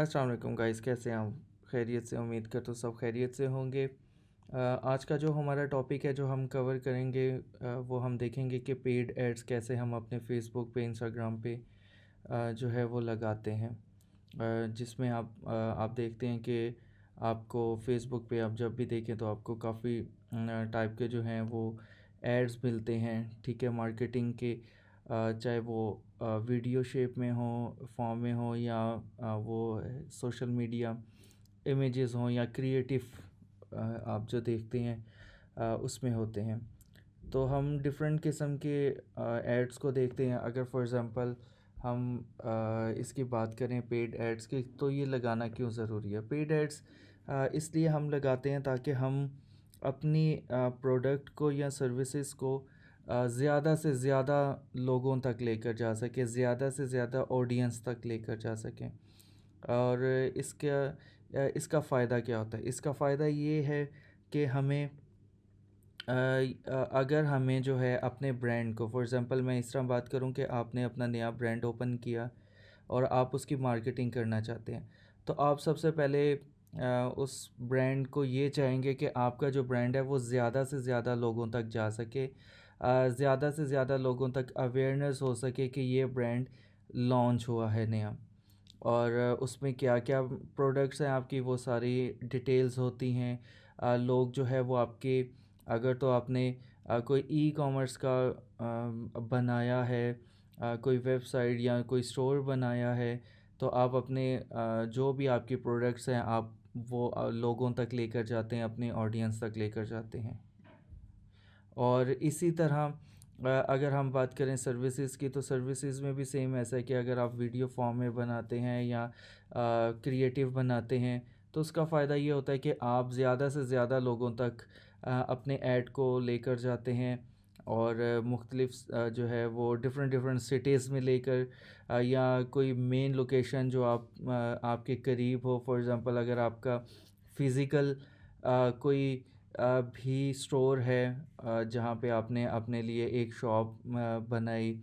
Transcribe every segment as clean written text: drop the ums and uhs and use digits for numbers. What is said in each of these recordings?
अस्सलाम वालेकुम गाइस, कैसे हैं आप? खैरियत से? उम्मीद करता हूँ सब खैरियत से होंगे। आज का जो हमारा टॉपिक है जो हम कवर करेंगे, वो हम देखेंगे कि पेड एड्स कैसे हम अपने फेसबुक पे, इंस्टाग्राम पे जो है वो लगाते हैं। जिसमें आप देखते हैं कि आपको फेसबुक पे आप जब भी देखें तो आपको काफ़ी टाइप के जो हैं वो एड्स मिलते हैं, ठीक है, मार्केटिंग के। चाहे वो वीडियो शेप में हो, फॉर्म में हो, या वो सोशल मीडिया इमेजेस हों, या क्रिएटिव आप जो देखते हैं उसमें होते हैं। तो हम डिफरेंट किस्म के एड्स को देखते हैं। अगर फॉर एग्ज़ाम्पल हम इसकी बात करें पेड एड्स की, तो ये लगाना क्यों ज़रूरी है? पेड एड्स इसलिए हम लगाते हैं ताकि हम अपनी प्रोडक्ट को या सर्विसेज को ज़्यादा से ज़्यादा लोगों तक लेकर जा सकें, ज़्यादा से ज़्यादा ऑडियंस तक लेकर जा सकें। और इसका फ़ायदा क्या होता है? इसका फ़ायदा ये है कि हमें अगर हमें जो है अपने ब्रांड को, फॉर एग्ज़ाम्पल मैं इस तरह बात करूं कि आपने अपना नया ब्रांड ओपन किया और आप उसकी मार्केटिंग करना चाहते हैं, तो आप सबसे पहले उस ब्रांड को ये चाहेंगे कि आपका जो ब्रांड है वो ज़्यादा से ज़्यादा लोगों तक जा सके, ज़्यादा से ज़्यादा लोगों तक अवेयरनेस हो सके कि ये ब्रांड लॉन्च हुआ है नया। और उसमें क्या क्या प्रोडक्ट्स हैं आपकी, वो सारी डिटेल्स होती हैं। लोग जो है वो आपके, अगर तो आपने कोई ई कॉमर्स का बनाया है, कोई वेबसाइट या कोई स्टोर बनाया है, तो आप अपने जो भी आपके प्रोडक्ट्स हैं आप वो लोगों तक लेकर जाते हैं, अपने ऑडियंस तक लेकर जाते हैं। और इसी तरह अगर हम बात करें सर्विसेज की, तो सर्विसेज में भी सेम ऐसा है कि अगर आप वीडियो फॉर्म में बनाते हैं या क्रिएटिव बनाते हैं, तो उसका फ़ायदा ये होता है कि आप ज़्यादा से ज़्यादा लोगों तक अपने ऐड को लेकर जाते हैं। और मुख्तलिफ जो है वो डिफरेंट डिफरेंट सिटीज़ में लेकर, या कोई मेन लोकेशन जो आपके करीब हो। फॉर एग्ज़ाम्पल अगर आपका फ़िज़िकल कोई भी स्टोर है, जहाँ पे आपने अपने लिए एक शॉप बनाई,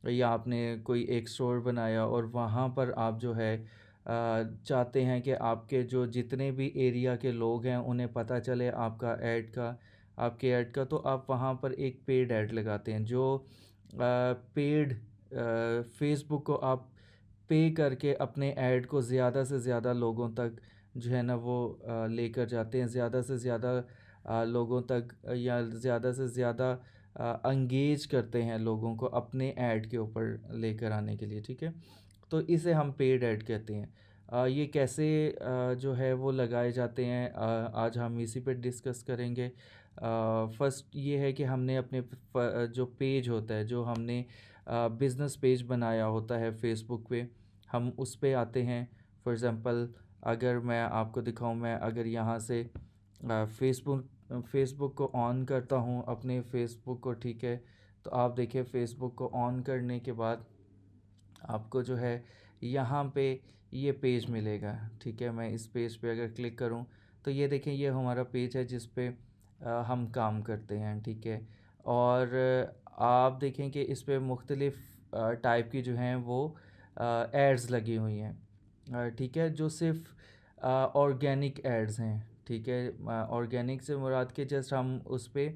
या आपने कोई एक स्टोर बनाया और वहाँ पर आप जो है चाहते हैं कि आपके जो जितने भी एरिया के लोग हैं उन्हें पता चले आपके ऐड का, तो आप वहाँ पर एक पेड ऐड लगाते हैं। जो पेड फेसबुक को आप पे करके अपने ऐड को ज़्यादा से ज़्यादा लोगों तक जो है ना वो लेकर जाते हैं, ज़्यादा से ज़्यादा लोगों तक, या ज़्यादा से ज़्यादा एंगेज करते हैं लोगों को अपने ऐड के ऊपर लेकर आने के लिए, ठीक है। तो इसे हम पेड ऐड कहते हैं। ये कैसे जो है वो लगाए जाते हैं, आज हम इसी पे डिस्कस करेंगे। फर्स्ट ये है कि हमने अपने जो पेज होता है, जो हमने बिज़नेस पेज बनाया होता है फेसबुक पे, हम उस पे आते हैं। फॉर एग्ज़ाम्पल अगर मैं आपको दिखाऊं, मैं अगर यहाँ से फेसबुक को ऑन करता हूँ, अपने फेसबुक को, ठीक है, तो आप देखिए फेसबुक को ऑन करने के बाद आपको जो है यहाँ पे ये पेज मिलेगा, ठीक है। मैं इस पेज पे अगर क्लिक करूँ तो ये देखें, ये हमारा पेज है जिस पे हम काम करते हैं, ठीक है। और आप देखें कि इस पे मुख्तलिफ़ टाइप की जो हैं वो एड्स लगी हुई हैं, ठीक है, जो सिर्फ ऑर्गेनिक एड्स हैं, ठीक है। ऑर्गेनिक से मुराद के जस्ट हम उस पे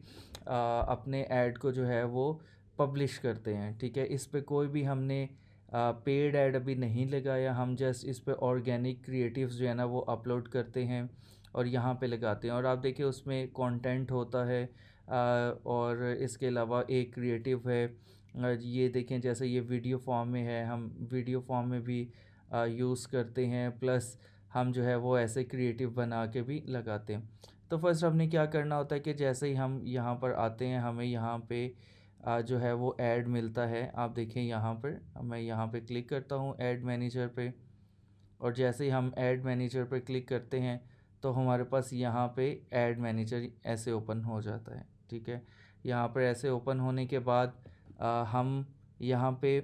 अपने ऐड को जो है वो पब्लिश करते हैं, ठीक है। इस पे कोई भी हमने पेड ऐड अभी नहीं लगाया, हम जस्ट इस पे ऑर्गेनिक क्रिएटिव्स जो है ना वो अपलोड करते हैं और यहाँ पे लगाते हैं। और आप देखिए उसमें कंटेंट होता है, और इसके अलावा एक क्रिएटिव है। ये देखें, जैसे ये वीडियो फॉर्म में है, हम वीडियो फॉर्म में भी यूज़ करते हैं, प्लस हम जो है वो ऐसे क्रिएटिव बना के भी लगाते हैं। तो फर्स्ट हमने क्या करना होता है कि जैसे ही हम यहाँ पर आते हैं, हमें यहाँ पे जो है वो ऐड मिलता है। आप देखें यहाँ पर, मैं यहाँ पे क्लिक करता हूँ ऐड मैनेजर पे, और जैसे ही हम ऐड मैनेजर पे क्लिक करते हैं तो हमारे पास यहाँ पे ऐड मैनेजर ऐसे ओपन हो जाता है, ठीक है। यहाँ पर ऐसे ओपन होने के बाद हम यहाँ पे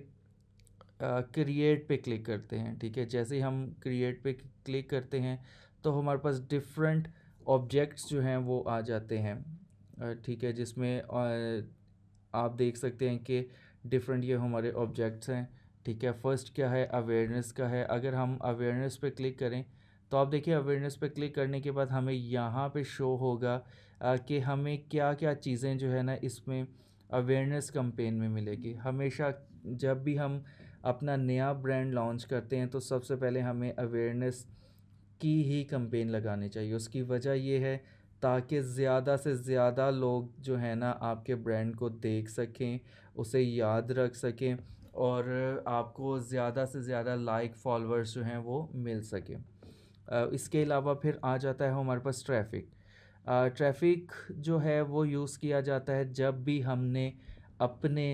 क्रिएट पे क्लिक करते हैं, ठीक है। जैसे ही हम क्रिएट पे क्लिक करते हैं तो हमारे पास डिफरेंट ऑब्जेक्ट्स जो हैं वो आ जाते हैं, ठीक है, जिसमें आप देख सकते हैं कि डिफरेंट ये हमारे ऑब्जेक्ट्स हैं, ठीक है, फर्स्ट क्या है, अवेयरनेस का है। अगर हम अवेयरनेस पे क्लिक करें तो आप देखिए अवेयरनेस पे क्लिक करने के बाद हमें यहाँ पे शो होगा कि हमें क्या क्या चीज़ें जो है ना इसमें अवेयरनेस कैंपेन में मिलेगी। हमेशा जब भी हम अपना नया ब्रांड लॉन्च करते हैं तो सबसे पहले हमें अवेयरनेस की ही कैंपेन लगानी चाहिए। उसकी वजह ये है ताकि ज़्यादा से ज़्यादा लोग जो है ना आपके ब्रांड को देख सकें, उसे याद रख सकें और आपको ज़्यादा से ज़्यादा लाइक फॉलोअर्स जो हैं वो मिल सकें। इसके अलावा फिर आ जाता है हमारे पास ट्रैफ़िक। ट्रैफ़िक जो है वो यूज़ किया जाता है जब भी हमने अपने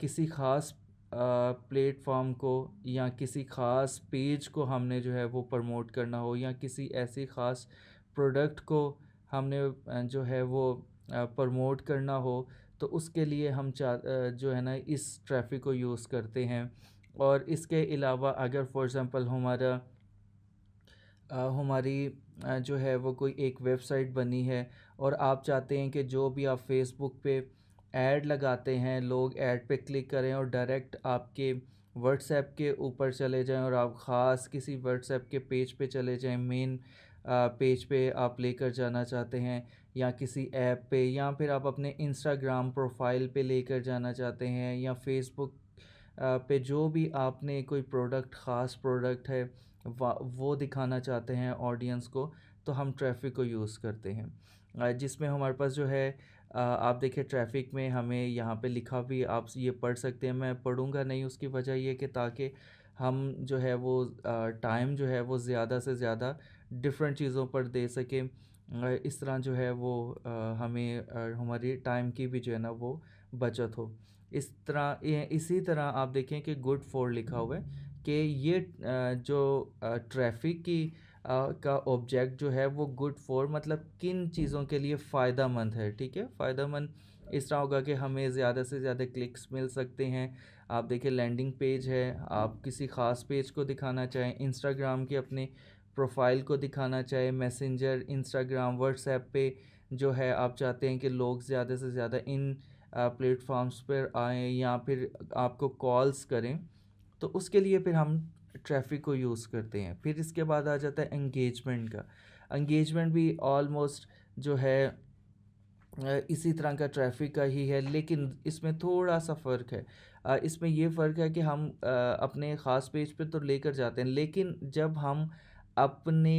किसी ख़ास प्लेटफॉर्म को या किसी ख़ास पेज को हमने जो है वो प्रमोट करना हो या किसी ऐसी ख़ास प्रोडक्ट को हमने जो है वो प्रमोट करना हो, तो उसके लिए हम जो है ना इस ट्रैफ़िक को यूज़ करते हैं। और इसके अलावा अगर फॉर एग्ज़ाम्पल हमारी जो है वो कोई एक वेबसाइट बनी है और आप चाहते हैं कि जो भी आप फेसबुक पे ऐड लगाते हैं लोग ऐड पे क्लिक करें और डायरेक्ट आपके व्हाट्सएप के ऊपर चले जाएं और आप ख़ास किसी व्हाट्सएप के पेज पे चले जाएं, मेन पेज पे आप लेकर जाना चाहते हैं या किसी ऐप पे, या फिर आप अपने इंस्टाग्राम प्रोफाइल पे लेकर जाना चाहते हैं या फेसबुक पे जो भी आपने कोई प्रोडक्ट ख़ास प्रोडक्ट है वो दिखाना चाहते हैं ऑडियंस को, तो हम ट्रैफ़िक को यूज़ करते हैं। जिसमें हमारे पास जो है आप देखिए ट्रैफ़िक में हमें यहाँ पे लिखा भी आप ये पढ़ सकते हैं, मैं पढ़ूँगा नहीं, उसकी वजह ये कि ताकि हम जो है वो टाइम जो है वो ज़्यादा से ज़्यादा डिफरेंट चीज़ों पर दे सकें। इस तरह जो है वो हमें हमारी टाइम की भी जो है ना वो बचत हो। इस तरह इसी तरह आप देखें कि गुड फॉर लिखा हुआ है कि ये जो ट्रैफ़िक की का ऑब्जेक्ट जो है वो गुड फॉर मतलब किन चीज़ों के लिए फ़ायदेमंद है, ठीक है? फ़ायदेमंद इस तरह होगा कि हमें ज़्यादा से ज़्यादा क्लिक्स मिल सकते हैं। आप देखिए लैंडिंग पेज है, आप किसी ख़ास पेज को दिखाना चाहें, इंस्टाग्राम की अपनी प्रोफ़ाइल को दिखाना चाहें, मैसेंजर, इंस्टाग्राम, व्हाट्सएप पे जो है आप चाहते हैं कि लोग ज़्यादा से ज़्यादा इन प्लेटफ़ॉर्म्स पर आएँ या फिर आपको कॉल्स करें, तो उसके लिए फिर हम ट्रैफ़िक को यूज़ करते हैं। फिर इसके बाद आ जाता है एंगेजमेंट का। एंगेजमेंट भी ऑलमोस्ट जो है इसी तरह का ट्रैफ़िक का ही है, लेकिन इसमें थोड़ा-सा फ़र्क है। इसमें ये फ़र्क है कि हम अपने ख़ास पेज पे तो लेकर जाते हैं, लेकिन जब हम अपने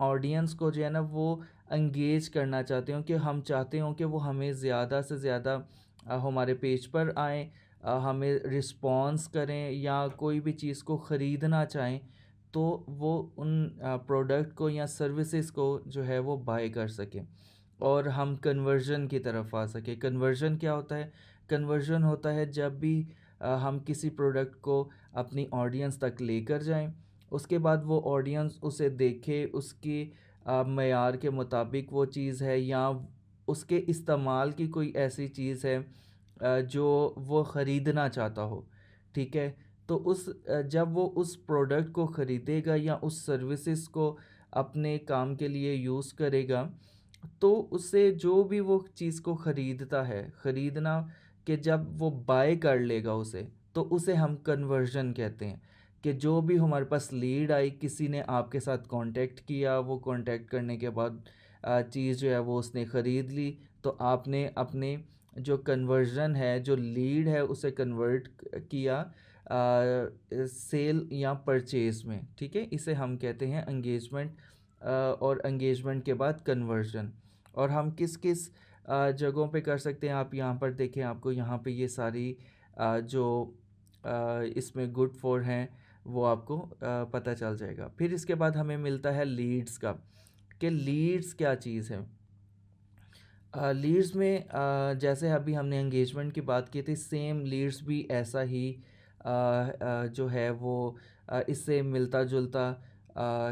ऑडियंस को जो है ना वो एंगेज करना चाहते हो कि हम चाहते हो कि वो हमें ज़्यादा से ज़्यादा हमारे पेज पर आएँ, हमें रिस्पॉन्स करें या कोई भी चीज़ को ख़रीदना चाहें, तो वो उन प्रोडक्ट को या सर्विसेज़ को जो है वो बाय कर सकें और हम कन्वर्जन की तरफ आ सकें। कन्वर्जन क्या होता है? कन्वर्जन होता है जब भी हम किसी प्रोडक्ट को अपनी ऑडियंस तक लेकर जाएँ, उसके बाद वो ऑडियंस उसे देखे, उसकी मयार के मुताबिक वो चीज़ है या उसके इस्तेमाल की कोई ऐसी चीज़ है जो वो ख़रीदना चाहता हो, ठीक है? तो जब वो उस प्रोडक्ट को ख़रीदेगा या उस सर्विसेज़ को अपने काम के लिए यूज़ करेगा, तो उससे जो भी वो चीज़ को ख़रीदता है, ख़रीदना कि जब वो बाय कर लेगा उसे, तो उसे हम कन्वर्जन कहते हैं। कि जो भी हमारे पास लीड आई, किसी ने आपके साथ कांटेक्ट किया, वो कांटेक्ट करने के बाद चीज़ जो है वो उसने ख़रीद ली, तो आपने अपने जो कन्वर्जन है, जो लीड है उसे कन्वर्ट किया सेल या परचेज़ में, ठीक है? इसे हम कहते हैं एंगेजमेंट और एंगेजमेंट के बाद कन्वर्जन। और हम किस-किस जगहों पे कर सकते हैं, आप यहाँ पर देखें, आपको यहाँ पे ये सारी जो इसमें गुड फॉर हैं वो आपको पता चल जाएगा। फिर इसके बाद हमें मिलता है लीड्स का, कि लीड्स क्या चीज़ है। लीड्स में जैसे अभी हमने एंगेजमेंट की बात की थी, सेम लीड्स भी ऐसा ही जो है वो इससे मिलता-जुलता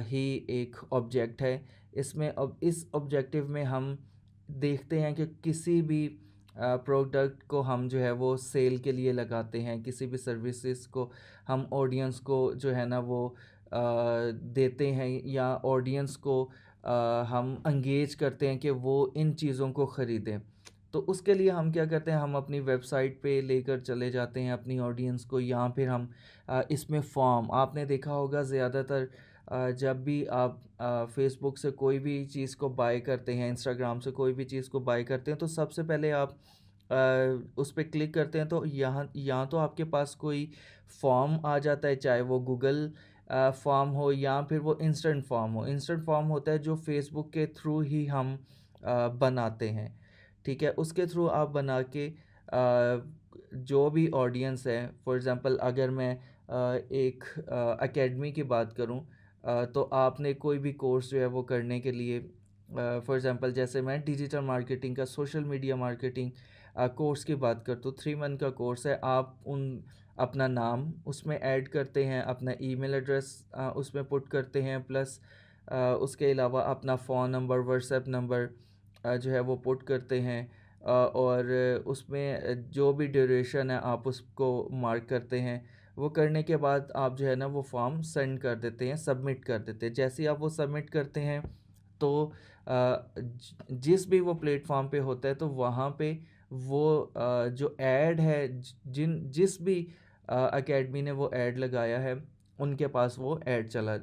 ही एक ऑब्जेक्ट है। इसमें अब इस ऑब्जेक्टिव में हम देखते हैं कि किसी भी प्रोडक्ट को हम जो है वो सेल के लिए लगाते हैं, किसी भी सर्विसेज को हम ऑडियंस को जो है ना वो देते हैं या ऑडियंस को हम एंगेज करते हैं कि वो इन चीज़ों को ख़रीदें। तो उसके लिए हम क्या करते हैं, हम अपनी वेबसाइट पे लेकर चले जाते हैं अपनी ऑडियंस को, या फिर हम इसमें फॉर्म, आपने देखा होगा ज़्यादातर जब भी आप फेसबुक से कोई भी चीज़ को बाय करते हैं, इंस्टाग्राम से कोई भी चीज़ को बाय करते हैं, तो सबसे पहले आप उस पे क्लिक करते हैं तो यहाँ यहाँ तो आपके पास कोई फॉर्म आ जाता है, चाहे वो गूगल फॉर्म हो या फिर वो इंस्टेंट फॉर्म हो। इंस्टेंट फॉर्म होता है जो फेसबुक के थ्रू ही हम बनाते हैं, ठीक है। उसके थ्रू आप बना के जो भी ऑडियंस है, फॉर एग्ज़ाम्पल अगर मैं एक एकेडमी की बात करूं, तो आपने कोई भी कोर्स जो है वो करने के लिए, फॉर एग्ज़ाम्पल जैसे मैं डिजिटल मार्केटिंग का, सोशल मीडिया मार्केटिंग कोर्स की बात करता हूँ, 3 मंथ का कोर्स है। आप अपना नाम उसमें ऐड करते हैं, अपना ईमेल एड्रेस उसमें पुट करते हैं, प्लस उसके अलावा अपना फ़ोन नंबर, व्हाट्सएप नंबर जो है वो पुट करते हैं, और उसमें जो भी ड्यूरेशन है आप उसको मार्क करते हैं। वो करने के बाद आप जो है ना वो फॉर्म सेंड कर देते हैं, सबमिट कर देते हैं। जैसे ही आप वो सबमिट करते हैं तो जिस भी वो प्लेटफॉर्म पे होता है तो वहाँ पे वो जो ऐड है, जिस भी एकेडमी ने वो ऐड लगाया है, उनके पास वो ऐड चला,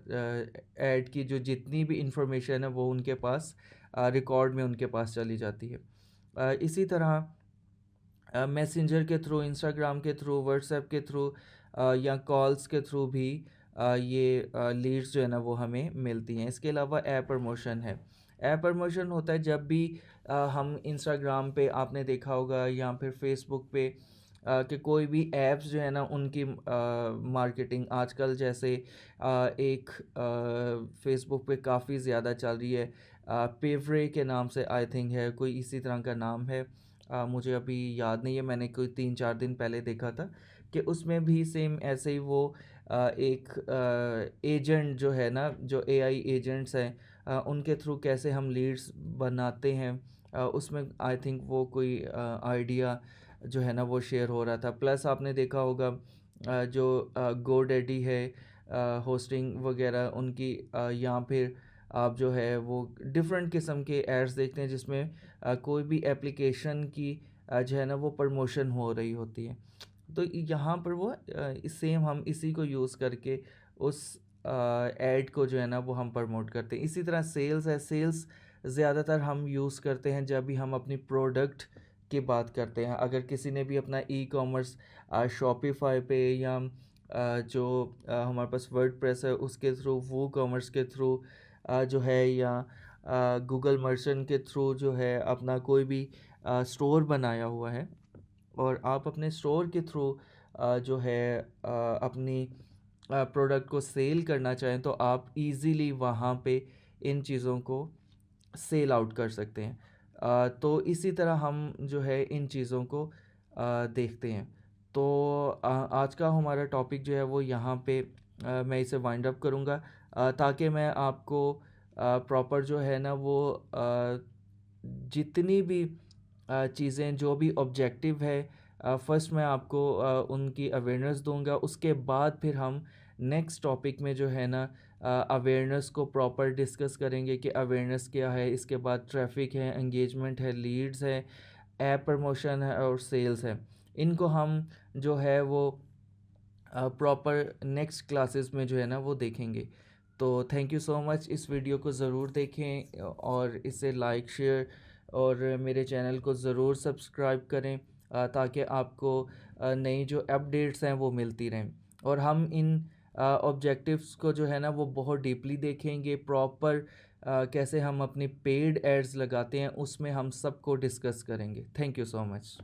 ऐड की जो जितनी भी इंफॉर्मेशन है वो उनके पास रिकॉर्ड में उनके पास चली जाती है। इसी तरह मैसेंजर के थ्रू, इंस्टाग्राम के थ्रू, व्हाट्सएप के थ्रू या कॉल्स के थ्रू भी ये लीड्स जो है ना वो हमें मिलती हैं। इसके अलावा ऐप प्रमोशन है। ऐप प्रमोशन होता है जब भी हम इंस्टाग्राम पे, आपने देखा होगा, या फिर फेसबुक पे कि कोई भी ऐप्स जो है ना उनकी मार्केटिंग आजकल, जैसे एक फेसबुक पे काफ़ी ज़्यादा चल रही है, पेवरे के नाम से आई थिंक है, कोई इसी तरह का नाम है, मुझे अभी याद नहीं है, मैंने कोई 3-4 दिन पहले देखा था कि उसमें भी सेम ऐसे ही वो एक एजेंट जो है ना, जो एआई एजेंट्स हैं, उनके थ्रू कैसे हम लीड्स बनाते हैं, उसमें आई थिंक वो कोई आइडिया जो है ना वो शेयर हो रहा था। प्लस आपने देखा होगा जो गोडैडी है, होस्टिंग वगैरह उनकी, या फिर आप जो है वो डिफरेंट किस्म के एड्स देखते हैं जिसमें कोई भी एप्लीकेशन की जो है ना वो प्रमोशन हो रही होती है। तो यहाँ पर वो सेम हम इसी को यूज़ करके उस ऐड को जो है ना वो हम प्रमोट करते हैं। इसी तरह सेल्स है। सेल्स ज़्यादातर हम यूज़ करते हैं जब भी हम अपनी प्रोडक्ट की बात करते हैं। अगर किसी ने भी अपना ई कॉमर्स शॉपिफाई पे, या जो हमारे पास वर्डप्रेस है उसके थ्रू, वो कॉमर्स के थ्रू जो है, या गूगल मर्चेंट के थ्रू जो है अपना कोई भी स्टोर बनाया हुआ है, और आप अपने स्टोर के थ्रू जो है अपनी प्रोडक्ट को सेल करना चाहें, तो आप इजीली वहाँ पे इन चीज़ों को सेल आउट कर सकते हैं। तो इसी तरह हम जो है इन चीज़ों को देखते हैं। तो आज का हमारा टॉपिक जो है वो यहाँ पे मैं इसे वाइंड अप करूँगा, ताकि मैं आपको प्रॉपर जो है ना वो जितनी भी चीज़ें, जो भी ऑब्जेक्टिव है, फर्स्ट मैं आपको उनकी अवेयरनेस दूंगा। उसके बाद फिर हम नेक्स्ट टॉपिक में जो है ना अवेयरनेस को प्रॉपर डिस्कस करेंगे कि अवेयरनेस क्या है। इसके बाद ट्रैफिक है, एंगेजमेंट है, लीड्स है, ऐप प्रमोशन है और सेल्स है। इनको हम जो है वो प्रॉपर नेक्स्ट क्लासेस में जो है ना वो देखेंगे। तो थैंक यू सो मच। इस वीडियो को ज़रूर देखें और इसे लाइक, शेयर और मेरे चैनल को ज़रूर सब्सक्राइब करें, ताकि आपको नई जो अपडेट्स हैं वो मिलती रहें। और हम इन ऑब्जेक्टिव्स को जो है ना वो बहुत डीपली देखेंगे, प्रॉपर कैसे हम अपनी पेड एड्स लगाते हैं उसमें हम सबको डिस्कस करेंगे। Thank you so much.